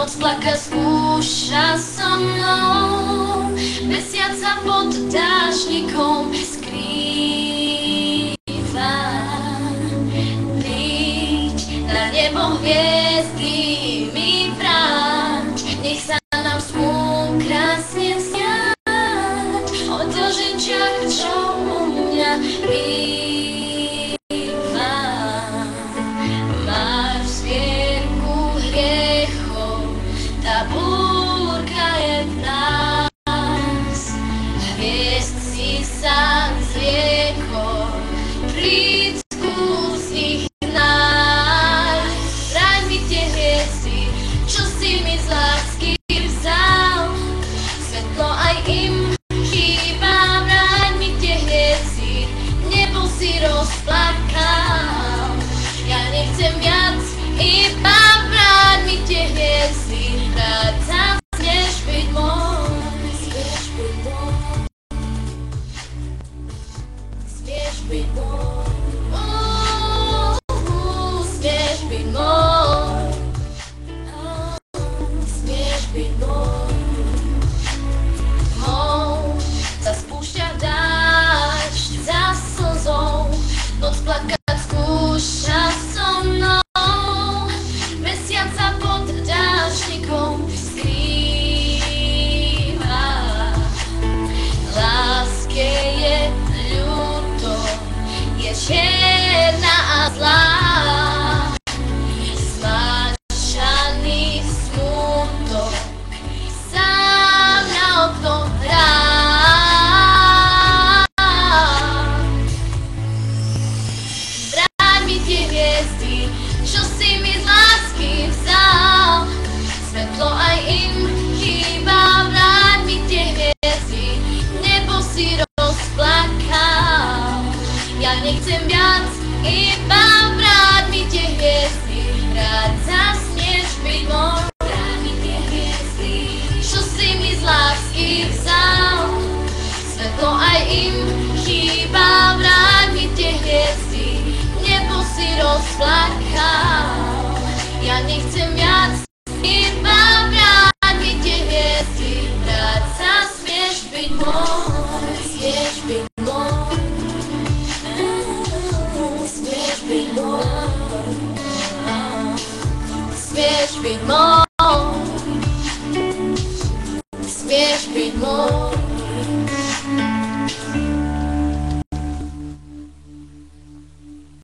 Noc plakať skúša so mnou, mesiac sa pod dážnikom skrýva. Príď na nebo hviezdy mi vráť, nech sa nám smú krásne sňať o dožinčiach, čo u mňa býva. Máš zbierku hriechov, tá búrka je v nás. Hviezd si sa zriekol, príď skús ich nájsť. Vráť mi tie hviezdy, čo si mi z lásky vzal. Svetlo aj im chýba, vráť mi tie hviezdy, nebo si rozplakal. Ja nechcem viac, iba vráť mi tie hviezdy, rád zasmieš byť môj. Smieš byť môj, smieš byť môj, smieš byť môj, smieš byť môj. Sa spúšťa dážď za slzou, noc plakať skúša so mnou, mesiac sa pod dážnikom skrýva. Láske je ľúto, je čierna a zlá, zmáčaný smutok sám na okno hrá. Vráť mi tie hviezdy, čo si mi z lásky vzal. Svetlo aj im chýba, vráť mi tie hviezdy, nebo si rozplakal. Ja nechcem viac, iba vráť mi tie hviezdy, rád zasmieš byť môj. Vráť mi tie hviezdy, čo si mi z lásky vzal. Svetlo aj im chýba, vráť mi tie hviezdy, nebo si rozplakal. Ja nechcem viac, iba vráť mi tie hviezdy, rád zasmieš byť môj. Smieš byť môj, smieš byť môj, smieš byť môj, smieš byť môj.